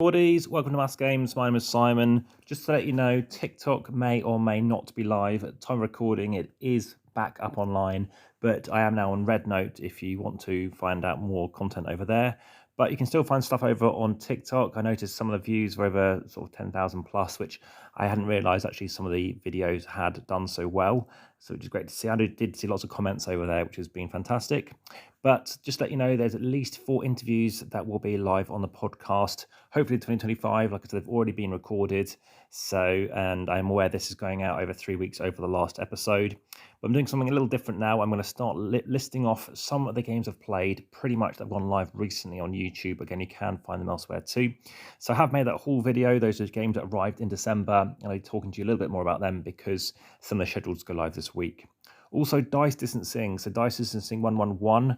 Boardies, welcome to Mass Games. My name is Simon. Just to let you know, TikTok may or may not be live. At the time of recording, it is back up online, but I am now on Red Note if you want to find out more content over there. But you can still find stuff over on TikTok. I noticed some of the views were over sort of 10,000 plus, which I hadn't realised actually some of the videos had done so well. So which is great to see. I did see lots of comments over there, which has been fantastic. But just to let you know, there's at least 4 interviews that will be live on the podcast. Hopefully 2025, like I said, they've already been recorded. So, and I'm aware this is going out over 3 weeks over the last episode. But I'm doing something a little different now. I'm going to start listing off some of the games I've played, pretty much that have gone live recently on YouTube. Again, you can find them elsewhere too. So I have made that whole video. Those are games that arrived in December. And I'm talking to you a little bit more about them because some of the schedules go live this week. Also, dice distancing. So dice distancing 111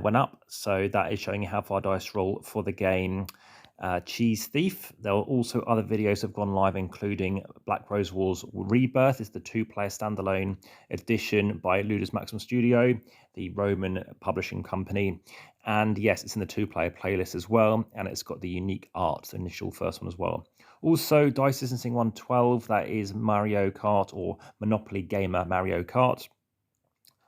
went up. So that is showing you how far dice roll for the game Cheese Thief. There are also other videos have gone live, including Black Rose Wars Rebirth. It's the 2-player standalone edition by Ludus Maximum Studio, the Roman publishing company. And yes, it's in the 2-player playlist as well. And it's got the unique art, the initial first one as well. Also, Dice Distancing 112, that is Mario Kart or Monopoly Gamer Mario Kart,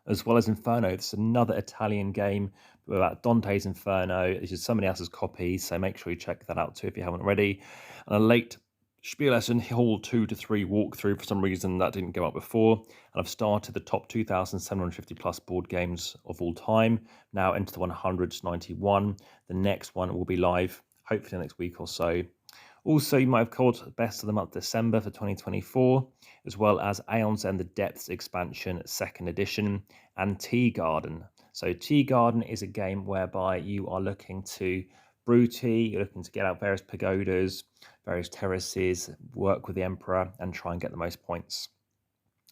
as well as Inferno. This is another Italian game about Dante's Inferno. This is somebody else's copy, so make sure you check that out too if you haven't already. And a late SPIEL.digital Hall 2 to 3 walkthrough. For some reason that didn't go up before. And I've started the top 2,750 plus board games of all time. Now into the 191. The next one will be live, hopefully the next week or so. Also, you might have caught Best of the Month December for 2024, as well as Aeon's End the Depths expansion 2nd edition, and Tea Garden. So Tea Garden is a game whereby you are looking to brew tea, you're looking to get out various pagodas, various terraces, work with the Emperor, and try and get the most points.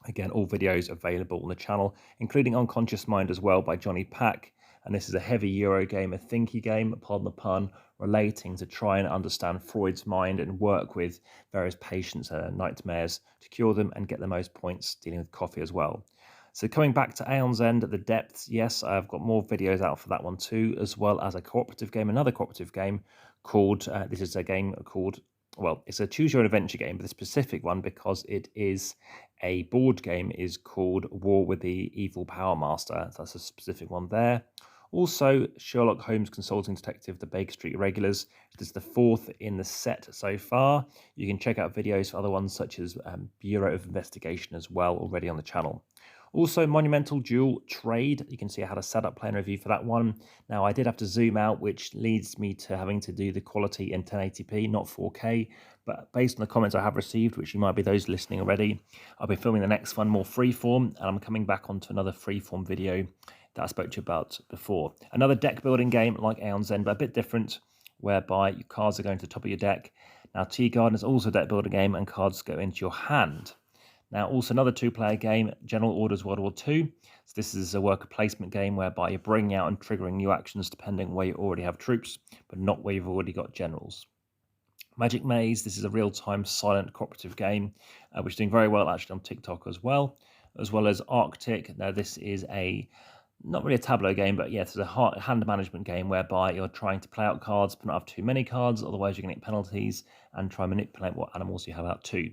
Again, all videos available on the channel, including Unconscious Mind as well by Johnny Pack. And this is a heavy Euro game, a thinky game, pardon the pun, relating to try and understand Freud's mind and work with various patients' nightmares to cure them and get the most points dealing with coffee as well. So coming back to Aeon's End, The Depths, yes, I've got more videos out for that one too, as well as a cooperative game, another cooperative game called, this is a game called, well, it's a choose your own adventure game, but the specific one, because it is a board game, is called War with the Evil Power Master. That's a specific one there. Also, Sherlock Holmes Consulting Detective, The Baker Street Irregulars. This is the 4th in the set so far. You can check out videos for other ones such as Bureau of Investigation as well already on the channel. Also, Monumental Duel Trade. You can see I had a setup plan review for that one. Now, I did have to zoom out, which leads me to having to do the quality in 1080p, not 4K. But based on the comments I have received, which you might be those listening already, I'll be filming the next one more freeform, and I'm coming back onto another freeform video that I spoke to you about before. Another deck building game like Aeon's End, but a bit different, whereby your cards are going to the top of your deck. Now, Tea Garden is also a deck building game, and cards go into your hand. Now, also another 2-player game, General Orders World War II. So this is a worker placement game whereby you're bringing out and triggering new actions depending where you already have troops, but not where you've already got generals. Magic Maze, this is a real-time silent cooperative game, which is doing very well actually on TikTok as well as Arctic. Now, this is not really a tableau game, but yes, it's a hand management game whereby you're trying to play out cards, but not have too many cards, otherwise you're going to get penalties, and try and manipulate what animals you have out too.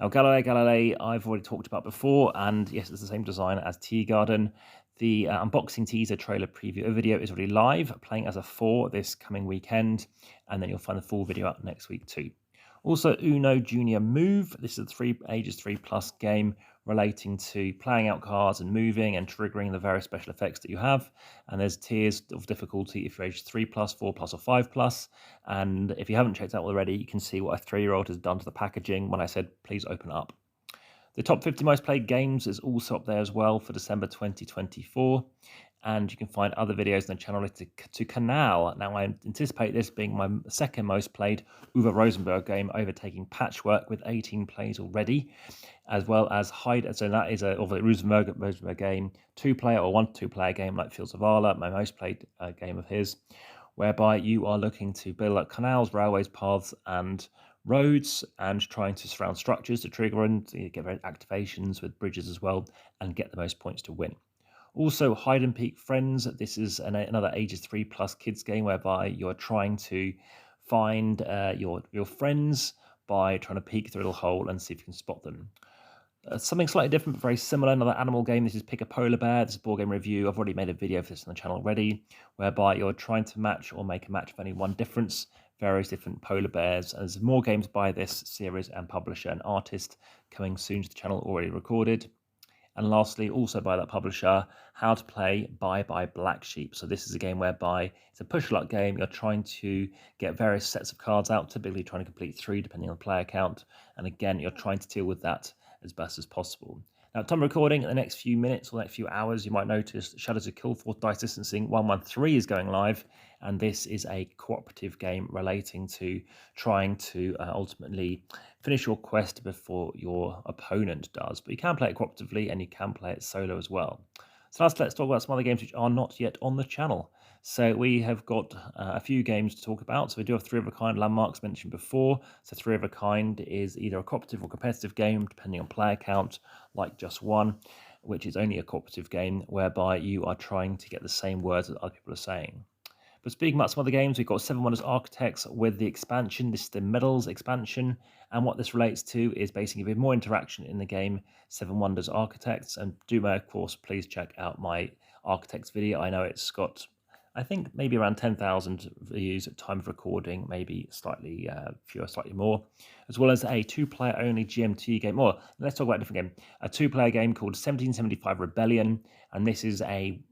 Now, Galilei, I've already talked about before, and yes, it's the same design as Tea Garden. The unboxing teaser trailer preview video is already live, playing as a 4 this coming weekend, and then you'll find the full video out next week too. Also, Uno Junior Move. This is a ages 3+ game relating to playing out cards and moving and triggering the various special effects that you have. And there's tiers of difficulty if you're age 3+, 4+, or 5+. And if you haven't checked out already, you can see what a 3-year-old has done to the packaging when I said, please open up. The top 50 most played games is also up there as well for December 2024. And you can find other videos on the channel to Kanal. Now, I anticipate this being my second most played Uwe Rosenberg game, overtaking Patchwork with 18 plays already, as well as Hide. So that is a Rosenberg game, 2-player or 1 to 2-player game like Fields of Arla, my most played game of his, whereby you are looking to build up canals, railways, paths, and roads, and trying to surround structures to trigger and get activations with bridges as well, and get the most points to win. Also, Hide and Peak Friends. This is another ages 3+ kids game whereby you're trying to find your friends by trying to peek through a little hole and see if you can spot them. Something slightly different, but very similar, another animal game. This is Pick a Polar Bear. This is board game review. I've already made a video for this on the channel already, whereby you're trying to match or make a match of only one difference, various different polar bears. And there's more games by this series and publisher and artist coming soon to the channel, already recorded. And lastly, also by that publisher, How to Play Bye Bye Black Sheep. So this is a game whereby it's a push luck game. You're trying to get various sets of cards out, typically trying to complete 3 depending on the player count. And again, you're trying to deal with that as best as possible. Now, at time of recording, in the next few minutes or next few hours, you might notice Shadows of Kill 4th Dice Distancing 113 is going live. And this is a cooperative game relating to trying to ultimately finish your quest before your opponent does. But you can play it cooperatively and you can play it solo as well. So let's talk about some other games which are not yet on the channel. So we have got a few games to talk about. So we do have 3 of a Kind Landmarks mentioned before. So 3 of a Kind is either a cooperative or competitive game, depending on player count, like Just One, which is only a cooperative game whereby you are trying to get the same words that other people are saying. But speaking about some other games, we've got Seven Wonders Architects with the expansion. This is the Medals expansion. And what this relates to is basically a bit more interaction in the game, Seven Wonders Architects. And do, of course, please check out my Architects video. I know it's got, I think, maybe around 10,000 views at time of recording, maybe slightly fewer, slightly more, as well as a 2-player only GMT game. Or let's talk about a different game. A 2-player game called 1775 Rebellion. And this is an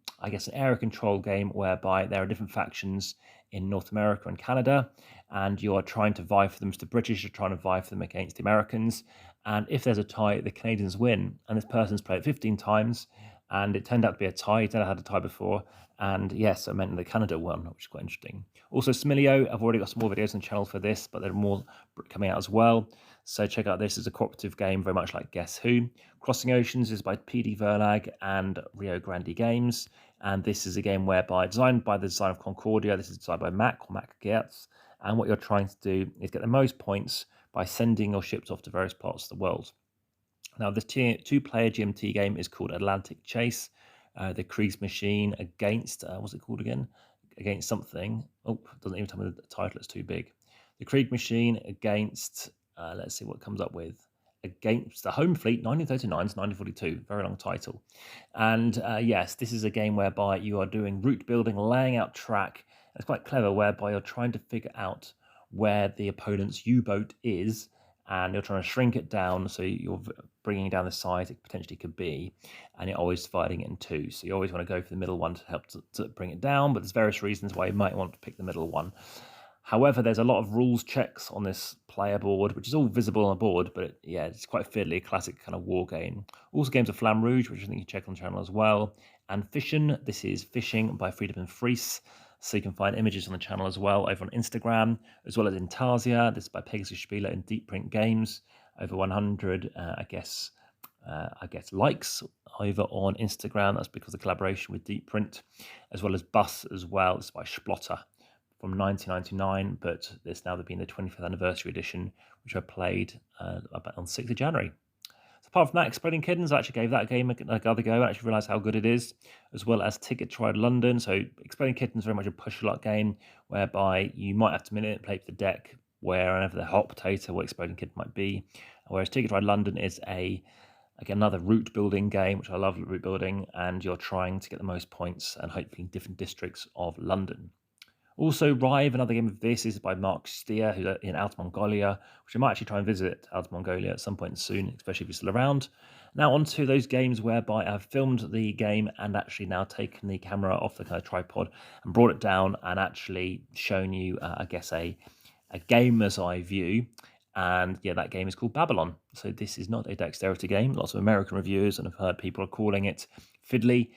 area control game whereby there are different factions in North America and Canada, and you're trying to vie for them. So the British are trying to vie for them against the Americans, and if there's a tie, the Canadians win. And this person's played 15 times, and it turned out to be a tie. He'd never had a tie before, and yes, it meant that Canada won, which is quite interesting. Also, Smilio, I've already got some more videos on the channel for this, but there are more coming out as well. So check out this. It's a cooperative game, very much like Guess Who. Crossing Oceans is by PD Verlag and Rio Grande Games. And this is a game whereby, designed by the design of Concordia, this is designed by Mac or Mac Geertz. And what you're trying to do is get the most points by sending your ships off to various parts of the world. Now, this 2-player GMT game is called Atlantic Chase. The Kriegsmaschine against, what's it called again? Against something. Oh, it doesn't even tell me the title, it's too big. The Kriegsmaschine against, let's see what it comes up with. Against the Home Fleet, 1939 to 1942. Very long title. And yes, this is a game whereby you are doing route building, laying out track. It's quite clever, whereby you're trying to figure out where the opponent's U-boat is, and you're trying to shrink it down, so you're bringing down the size it potentially could be, and you're always dividing it in 2. So you always want to go for the middle one to help to bring it down, but there's various reasons why you might want to pick the middle one. However, there's a lot of rules checks on this player board, which is all visible on the board, but yeah, it's quite fiddly, classic kind of war game. Also games of Flamme Rouge, which I think you check on the channel as well. And Fission, this is Fishing by Freedom and Fries. So you can find images on the channel as well, over on Instagram, as well as Intarsia. This is by Pegasus Spieler and Deep Print Games. Over 100, I guess, likes over on Instagram. That's because of the collaboration with Deep Print, as well as Bus as well. This is by Splotter from 1999, but it's now been the 25th anniversary edition, which I played on 6th of January. So apart from that, Exploding Kittens, I actually gave that game another go. I actually realised how good it is, as well as Ticket to Ride London. So Exploding Kittens is very much a push-a-lot game, whereby you might have to manipulate the deck wherever the hot potato or Exploding Kitten might be. Whereas Ticket to Ride London is another route building game, which I love route building, and you're trying to get the most points and hopefully in different districts of London. Also, Rive, another game of this, is by Mark Stier, who's in Outer Mongolia, which I might actually try and visit Outer Mongolia at some point soon, especially if you're still around. Now on to those games whereby I've filmed the game and actually now taken the camera off the kind of tripod and brought it down and actually shown you, a gamer's eye view. And yeah, that game is called Babylon. So this is not a dexterity game. Lots of American reviewers, and I've heard people are calling it fiddly.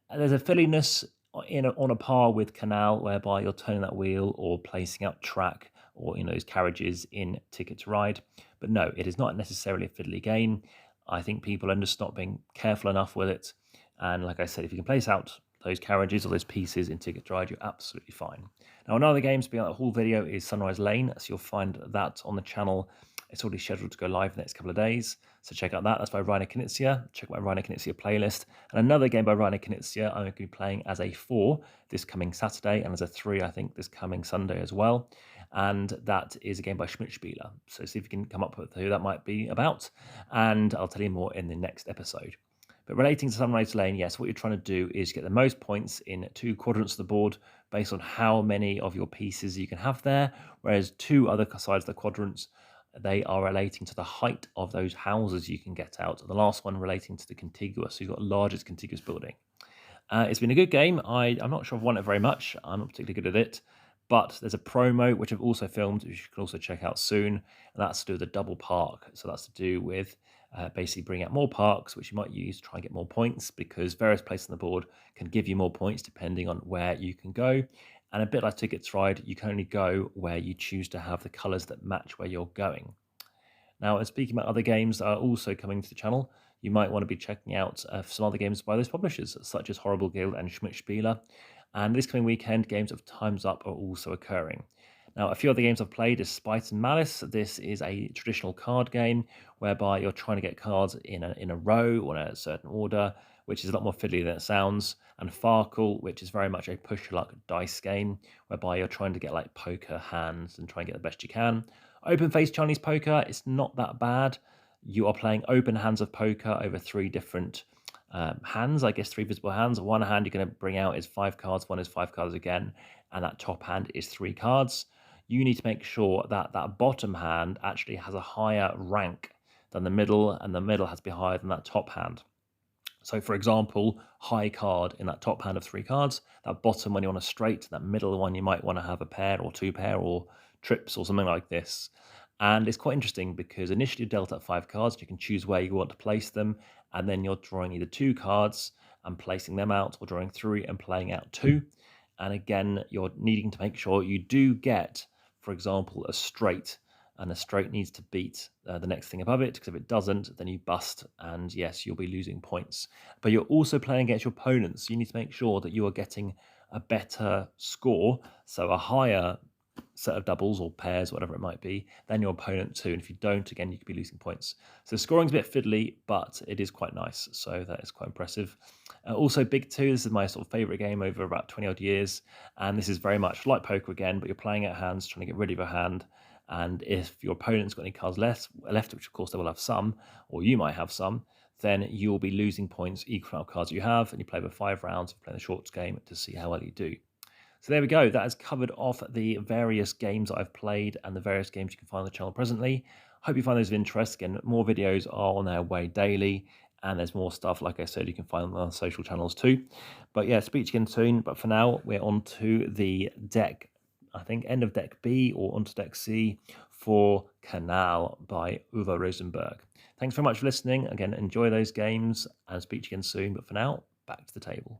There's a fiddliness on a par with Kanal, whereby you're turning that wheel or placing out track or those carriages in Ticket to Ride. But no, it is not necessarily a fiddly game. I think people are just not being careful enough with it. And like I said, if you can place out those carriages or those pieces in Ticket to Ride, you're absolutely fine. Now, another game to be on that whole video is Sunrise Lane. So you'll find that on the channel. It's already scheduled to go live the next couple of days. So check out that. That's by Rainer Knizia. Check out my Rainer Knizia playlist. And another game by Rainer Knizia I'm going to be playing as a 4 this coming Saturday, and as a 3, I think, this coming Sunday as well. and that is a game by Schmidt-Spieler. So see if you can come up with who that might be about, and I'll tell you more in the next episode. But relating to Sunrise Lane, yes, what you're trying to do is get the most points in 2 quadrants of the board based on how many of your pieces you can have there, whereas 2 other sides of the quadrants, they are relating to the height of those houses you can get out. The last one relating to the contiguous, so you've got the largest contiguous building. It's been a good game. I'm not sure I've won it very much. I'm not particularly good at it. But there's a promo, which I've also filmed, which you can also check out soon. And that's to do with the double park. So that's to do with basically bringing out more parks, which you might use to try and get more points, because various places on the board can give you more points depending on where you can go. And a bit like Tickets Ride, you can only go where you choose to have the colours that match where you're going. Now, speaking about other games that are also coming to the channel, you might want to be checking out some other games by those publishers, such as Horrible Guild and Schmidt-Spieler. And this coming weekend, games of Time's Up are also occurring. Now, a few other games I've played is Spite and Malice. This is a traditional card game whereby you're trying to get cards in a row or in a certain order, which is a lot more fiddly than it sounds. And Farkle, which is very much a push luck dice game whereby you're trying to get like poker hands and try and get the best you can. Open face Chinese poker, it's not that bad. You are playing open hands of poker over 3 different hands, I guess 3 visible hands. One hand you're going to bring out is 5 cards, one is 5 cards again, and that top hand is 3 cards. You need to make sure that that bottom hand actually has a higher rank than the middle, and the middle has to be higher than that top hand. So, for example, high card in that top hand of 3 cards, that bottom one you want a straight, that middle one you might want to have a pair or 2 pair or trips or something like this. And it's quite interesting because initially you're dealt out 5 cards, you can choose where you want to place them, and then you're drawing either 2 cards and placing them out, or drawing 3 and playing out 2. And again, you're needing to make sure you do get, for example, a straight, and a straight needs to beat the next thing above it, because if it doesn't, then you bust, and yes, you'll be losing points. But you're also playing against your opponents, so you need to make sure that you are getting a better score, so a higher set of doubles or pairs, whatever it might be, than your opponent too. And if you don't, again, you could be losing points. So scoring's a bit fiddly, but it is quite nice. So that is quite impressive. Also, Big Two, this is my sort of favorite game over about 20 odd years. And this is very much like poker again, but you're playing at hands, trying to get rid of your hand. And if your opponent's got any cards left, which of course they will have some, or you might have some, then you'll be losing points equal out cards you have. And you play over 5 rounds, you play the shorts game to see how well you do. So there we go. That has covered off the various games that I've played and the various games you can find on the channel presently. Hope you find those of interest. Again, more videos are on their way daily, and there's more stuff, like I said, you can find on social channels too. But yeah, speak to you again soon. But for now, we're on to the deck, I think, end of deck B or onto deck C for Kanal by Uwe Rosenberg. Thanks very much for listening. Again, enjoy those games and speak to you again soon. But for now, back to the table.